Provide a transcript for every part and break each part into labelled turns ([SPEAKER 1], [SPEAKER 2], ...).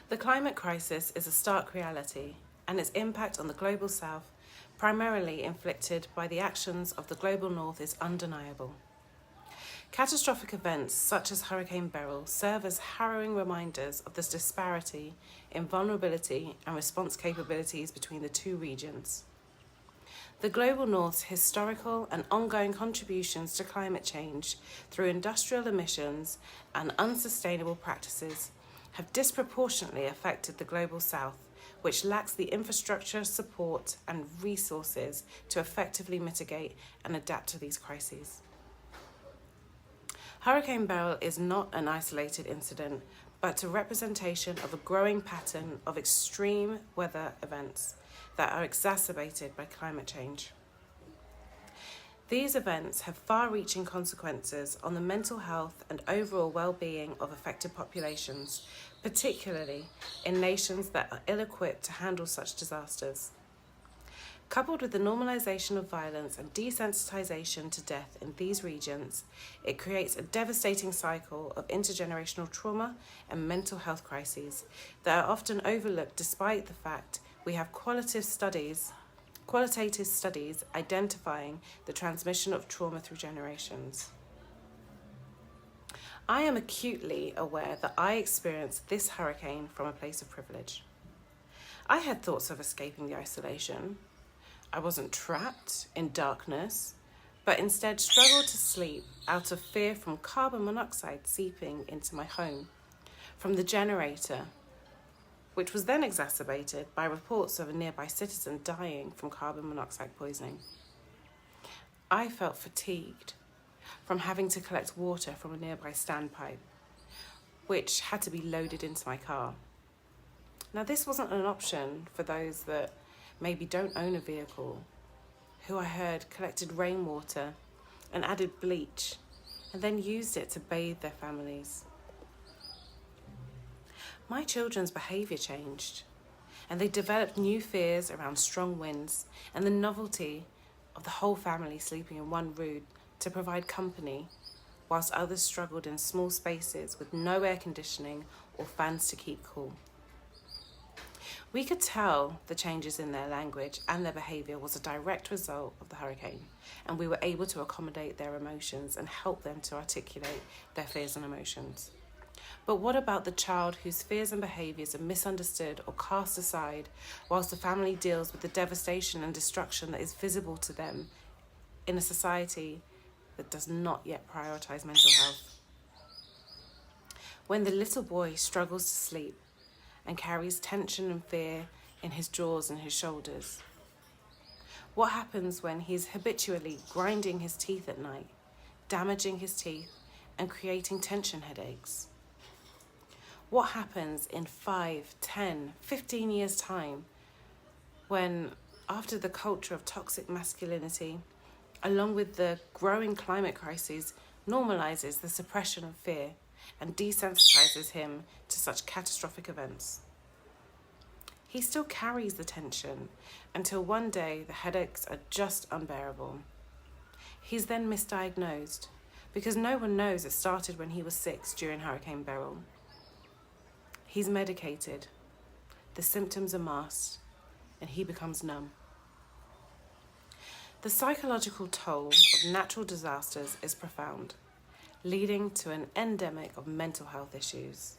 [SPEAKER 1] The climate crisis is a stark reality, and its impact on the global south, primarily inflicted by the actions of the global north, is undeniable. Catastrophic events such as Hurricane Beryl serve as harrowing reminders of this disparity in vulnerability and response capabilities between the two regions. The global north's historical and ongoing contributions to climate change through industrial emissions and unsustainable practices have disproportionately affected the global south, which lacks the infrastructure, support, and resources to effectively mitigate and adapt to these crises. Hurricane Beryl is not an isolated incident, but a representation of a growing pattern of extreme weather events that are exacerbated by climate change. These events have far-reaching consequences on the mental health and overall well-being of affected populations, particularly in nations that are ill-equipped to handle such disasters. Coupled with the normalization of violence and desensitization to death in these regions, it creates a devastating cycle of intergenerational trauma and mental health crises that are often overlooked despite the fact we have qualitative studies identifying the transmission of trauma through generations. I am acutely aware that I experienced this hurricane from a place of privilege. I had thoughts of escaping the isolation. I wasn't trapped in darkness, but instead struggled to sleep out of fear from carbon monoxide seeping into my home from the generator, which was then exacerbated by reports of a nearby citizen dying from carbon monoxide poisoning. I felt fatigued from having to collect water from a nearby standpipe, which had to be loaded into my car. Now, this wasn't an option for those that maybe don't own a vehicle, who I heard collected rainwater and added bleach and then used it to bathe their families. My children's behaviour changed, and they developed new fears around strong winds and the novelty of the whole family sleeping in one room to provide company, whilst others struggled in small spaces with no air conditioning or fans to keep cool. We could tell the changes in their language and their behaviour was a direct result of the hurricane, and we were able to accommodate their emotions and help them to articulate their fears and emotions. But what about the child whose fears and behaviours are misunderstood or cast aside whilst the family deals with the devastation and destruction that is visible to them in a society that does not yet prioritise mental health? When the little boy struggles to sleep and carries tension and fear in his jaws and his shoulders? What happens when he's habitually grinding his teeth at night, damaging his teeth and creating tension headaches? What happens in 5, 10, 15 years' time when, after the culture of toxic masculinity, along with the growing climate crisis, normalizes the suppression of fear and desensitizes him to such catastrophic events? He still carries the tension until one day the headaches are just unbearable. He's then misdiagnosed because no one knows it started when he was 6 during Hurricane Beryl. He's medicated, the symptoms are masked, and he becomes numb. The psychological toll of natural disasters is profound, leading to an endemic of mental health issues.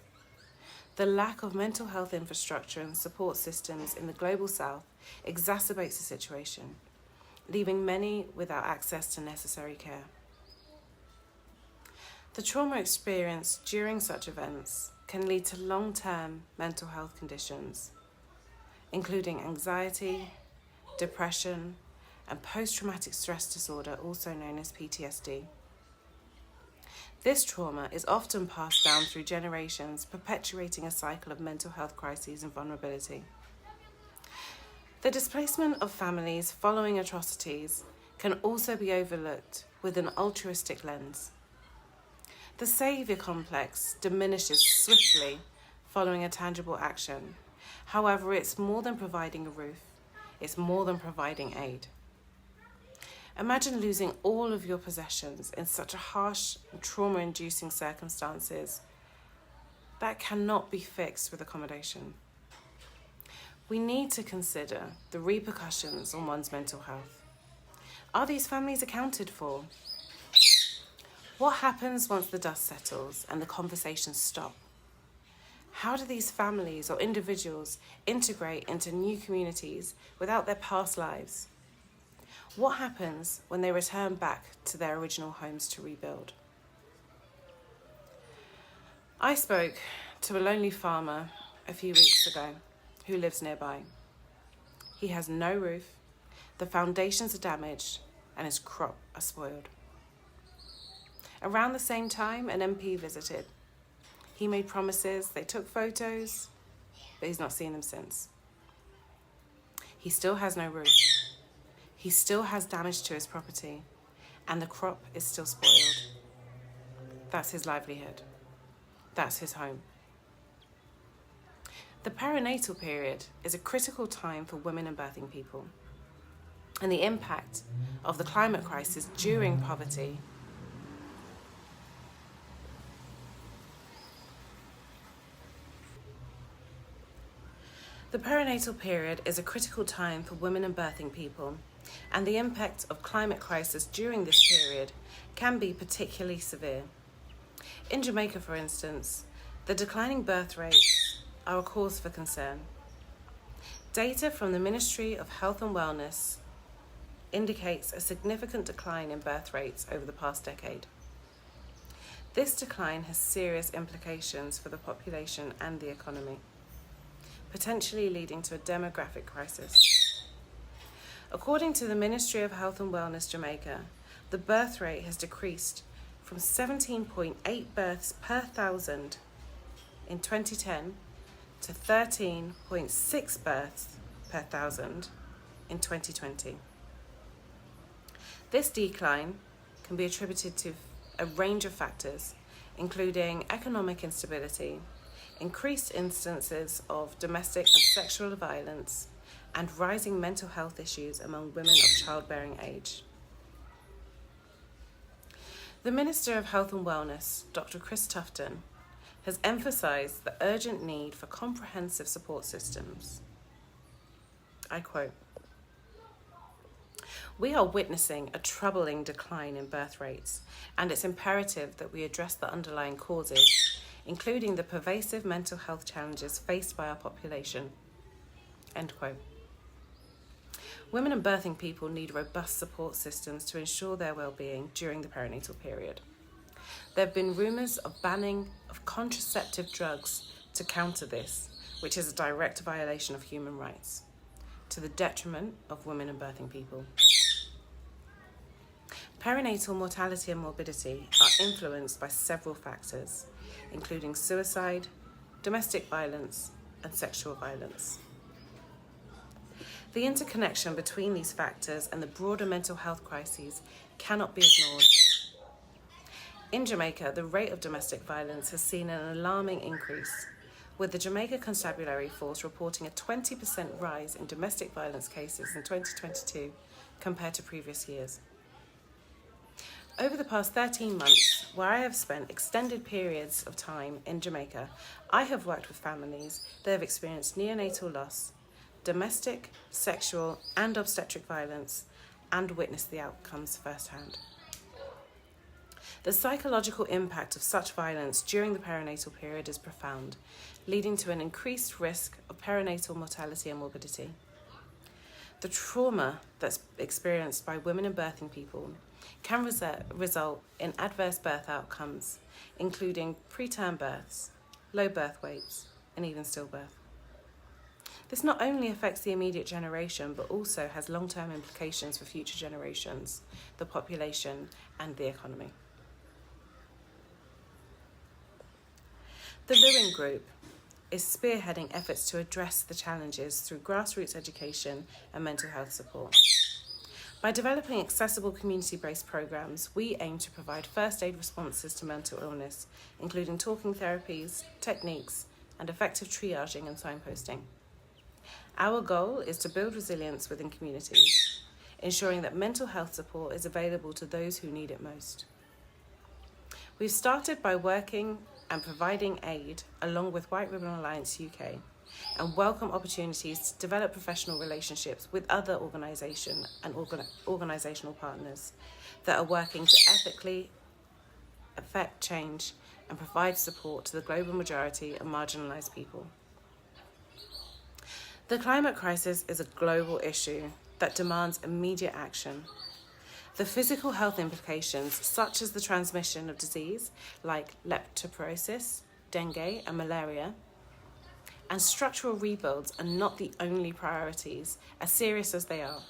[SPEAKER 1] The lack of mental health infrastructure and support systems in the global south exacerbates the situation, leaving many without access to necessary care. The trauma experienced during such events can lead to long-term mental health conditions, including anxiety, depression, and post-traumatic stress disorder, also known as PTSD. This trauma is often passed down through generations, perpetuating a cycle of mental health crises and vulnerability. The displacement of families following atrocities can also be overlooked with an altruistic lens. The saviour complex diminishes swiftly following a tangible action. However, it's more than providing a roof. It's more than providing aid. Imagine losing all of your possessions in such a harsh and trauma-inducing circumstances that cannot be fixed with accommodation. We need to consider the repercussions on one's mental health. Are these families accounted for? What happens once the dust settles and the conversations stop? How do these families or individuals integrate into new communities without their past lives? What happens when they return back to their original homes to rebuild? I spoke to a lonely farmer a few weeks ago who lives nearby. He has no roof, the foundations are damaged, and his crop are spoiled. Around the same time, an MP visited. He made promises, they took photos, but he's not seen them since. He still has no roof. He still has damage to his property, and the crop is still spoiled. That's his livelihood. That's his home. The perinatal period is a critical time for women and birthing people, and the impact of the climate crisis during poverty The perinatal period is a critical time for women and birthing people, and the impact of climate crisis during this period can be particularly severe. In Jamaica, for instance, the declining birth rates are a cause for concern. Data from the Ministry of Health and Wellness indicates a significant decline in birth rates over the past decade. This decline has serious implications for the population and the economy, potentially leading to a demographic crisis. According to the Ministry of Health and Wellness Jamaica, the birth rate has decreased from 17.8 births per thousand in 2010 to 13.6 births per thousand in 2020. This decline can be attributed to a range of factors, including economic instability, increased instances of domestic and sexual violence, and rising mental health issues among women of childbearing age. The Minister of Health and Wellness, Dr. Chris Tufton, has emphasised the urgent need for comprehensive support systems. I quote, "We are witnessing a troubling decline in birth rates, and it's imperative that we address the underlying causes, including the pervasive mental health challenges faced by our population." End quote. Women and birthing people need robust support systems to ensure their well-being during the perinatal period. There have been rumours of banning of contraceptive drugs to counter this, which is a direct violation of human rights, to the detriment of women and birthing people. Perinatal mortality and morbidity are influenced by several factors, including suicide, domestic violence, and sexual violence. The interconnection between these factors and the broader mental health crises cannot be ignored. In Jamaica, the rate of domestic violence has seen an alarming increase, with the Jamaica Constabulary Force reporting a 20% rise in domestic violence cases in 2022 compared to previous years. Over the past 13 months, where I have spent extended periods of time in Jamaica, I have worked with families that have experienced neonatal loss, domestic, sexual, and obstetric violence, and witnessed the outcomes firsthand. The psychological impact of such violence during the perinatal period is profound, leading to an increased risk of perinatal mortality and morbidity. The trauma that's experienced by women and birthing people can result in adverse birth outcomes, including preterm births, low birth weights, and even stillbirth. This not only affects the immediate generation, but also has long-term implications for future generations, the population, and the economy. The Lewin Group is spearheading efforts to address the challenges through grassroots education and mental health support. By developing accessible community-based programs, we aim to provide first aid responses to mental illness, including talking therapies, techniques, and effective triaging and signposting. Our goal is to build resilience within communities, ensuring that mental health support is available to those who need it most. We've started by working and providing aid along with White Ribbon Alliance UK, and welcome opportunities to develop professional relationships with other organisation and organisational partners that are working to ethically affect change and provide support to the global majority of marginalised people. The climate crisis is a global issue that demands immediate action. The physical health implications, such as the transmission of disease like leptospirosis, dengue, and malaria, and structural rebuilds are not the only priorities, as serious as they are.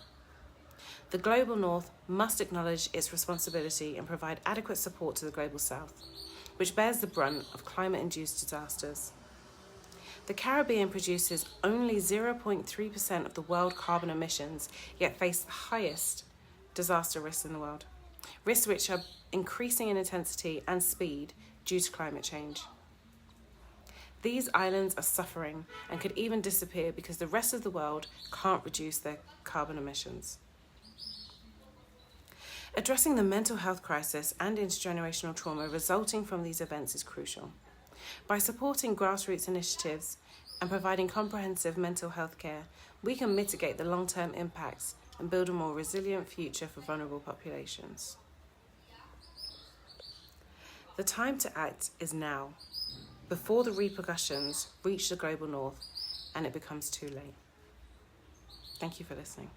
[SPEAKER 1] The global north must acknowledge its responsibility and provide adequate support to the global south, which bears the brunt of climate-induced disasters. The Caribbean produces only 0.3% of the world carbon emissions, yet face the highest disaster risks in the world, risks which are increasing in intensity and speed due to climate change. These islands are suffering and could even disappear because the rest of the world can't reduce their carbon emissions. Addressing the mental health crisis and intergenerational trauma resulting from these events is crucial. By supporting grassroots initiatives and providing comprehensive mental health care, we can mitigate the long-term impacts and build a more resilient future for vulnerable populations. The time to act is now, before the repercussions reach the global north and it becomes too late. Thank you for listening.